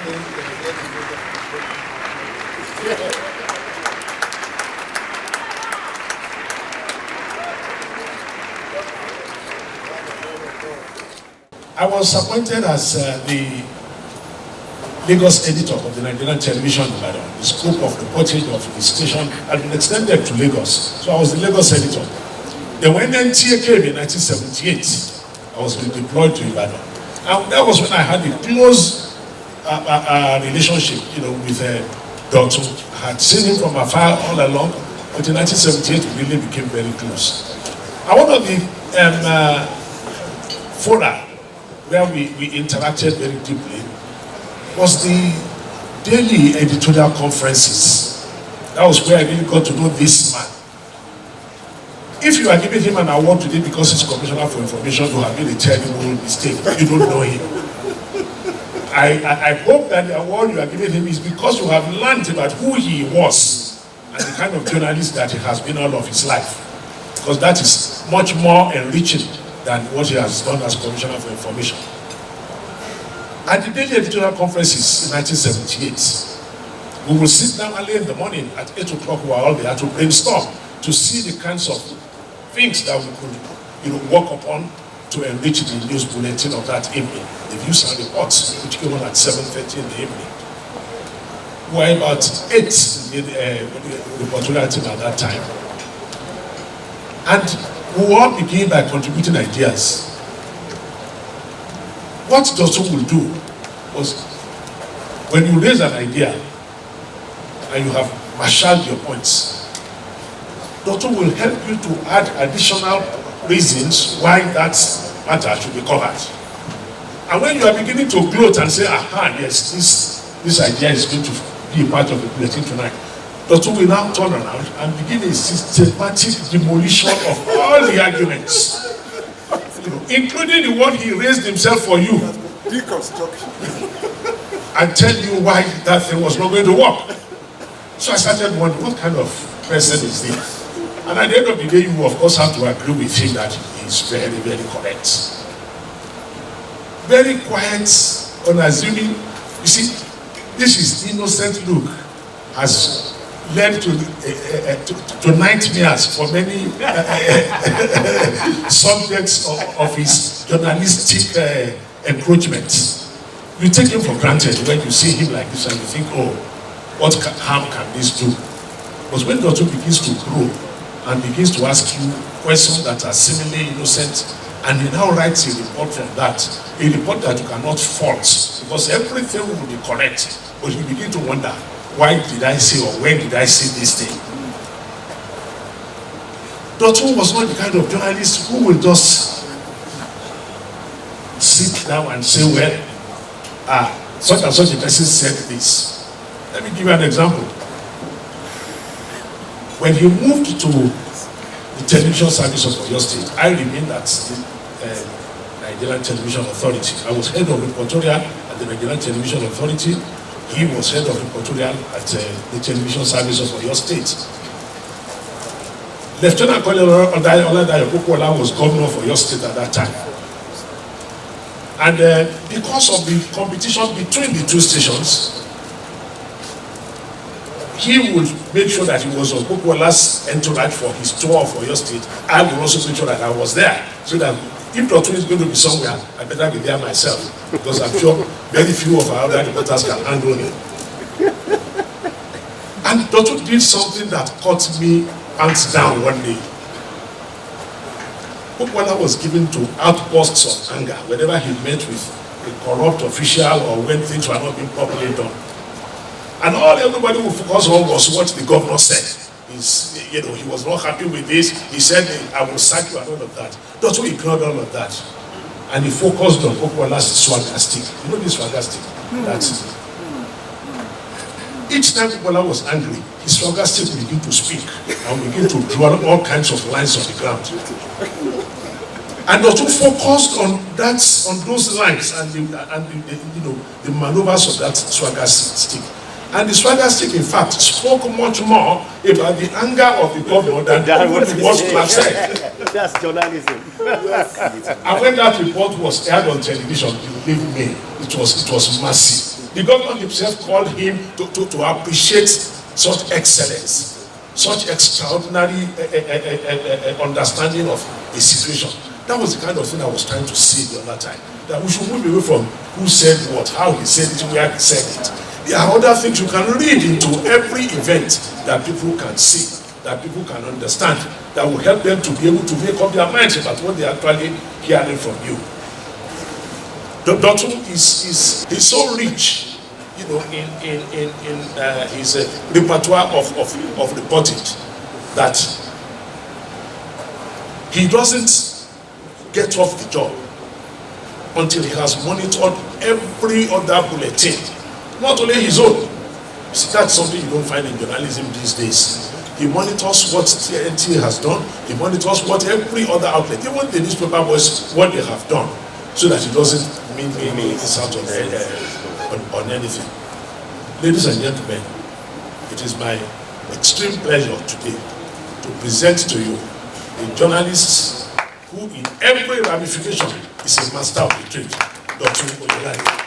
I was appointed as the Lagos editor of the Nigerian television in Ibadan. The scope of reporting of the station had been extended to Lagos. So I was the Lagos editor. Then when NTA came in 1978, I was redeployed to Ibadan. And that was when I had a close relationship, with Dotun. I had seen him from afar all along, but in 1978 we really became very close. And one of the fora where we interacted very deeply was the daily editorial conferences. That was where I really got to know this man. If you are giving him an award today because he's Commissioner for Information, you have made a terrible mistake. You don't know him. I hope that the award you are giving him is because you have learned about who he was and the kind of journalist that he has been all of his life. Because that is much more enriching than what he has done as Commissioner for Information. At the daily editorial conferences in 1978, we will sit down early in the morning at 8 o'clock. We will all be there to brainstorm, to see the kinds of things that we could, work upon to enrich the news bulletin of that evening. The views and reports, which came on at 7:30 in the evening. We were about 8 in the reportorial team at that time. And we all began by contributing ideas. What Dotun will do was, when you raise an idea and you have marshaled your points, Dotun will help you to add additional reasons why that matter should be covered. And when you are beginning to gloat and say, aha, yes, this idea is going to be a part of the bulletin tonight, Dotun will now turn around and begin a systematic demolition of all the arguments, including the one he raised himself for you. Deconstruction. And tell you why that thing was not going to work. So I started wondering, what kind of person is this? And at the end of the day, you of course have to agree with him that he is very, very correct. Very quiet, unassuming. You see, this is innocent look has led to nightmares for many subjects of his journalistic encroachment. You take him for granted when you see him like this and you think, oh, what harm can this do? But when Dotun begins to grow and begins to ask you questions that are seemingly innocent, and he now writes a report from that, a report that you cannot fault, because everything will be correct, but you begin to wonder, why did I say or when did I say this thing? Dotun was not the kind of journalist who will just sit down and say, well, such and such a person said this. Let me give you an example. When he moved to the television service of Oyo State, I remained at the Nigerian Television Authority. I was head of reportorial at the Nigerian Television Authority. He was head of reportorial at the television service of Oyo State. Lieutenant Colonel Oyelade was governor of Oyo State at that time. And because of the competition between the two stations, he would make sure that he was on Okuola's entourage for his tour of Oyo State. I would also make sure that I was there, so that if Dotun is going to be somewhere, I better be there myself, because I'm sure very few of our other reporters can handle him. And Dotun did something that caught me pants down one day. Okuola was given to outbursts of anger whenever he met with a corrupt official or when things were not being properly done. And all everybody would focus on was what the governor said. He was not happy with this. He said, I will sack you and all of that. Dotun ignored all of that. And he focused on Okuola's swagger stick. You know this swagger stick? That's it. Each time Okuola was angry, his swagger stick would begin to speak and begin to draw all kinds of lines on the ground. And Dotun focused on that, on those lines and the maneuvers of that swagger stick. And the swagger stick, in fact, spoke much more about the anger of the governor than what the words could have said. That's journalism. And when that report was aired on television, believe me, it was massive. The governor himself called him to appreciate such excellence, such extraordinary understanding of a situation. That was the kind of thing I was trying to say the other time. That we should move away from who said what, how he said it, where he said it. There are other things you can read into every event that people can see, that people can understand, that will help them to be able to make up their minds about what they are actually hearing from you. Dotun is so rich, you know, in his repertoire of reporting, that he doesn't get off the job until he has monitored every other bulletin, not only his own. See, that's something you don't find in journalism these days. He monitors what TNT has done, he monitors what every other outlet, even the newspaper boys, what they have done, so that he doesn't miss out on anything. Ladies and gentlemen, it is my extreme pleasure today to present to you a journalist who in every ramification is a master of the trade, Dotun Oyelade.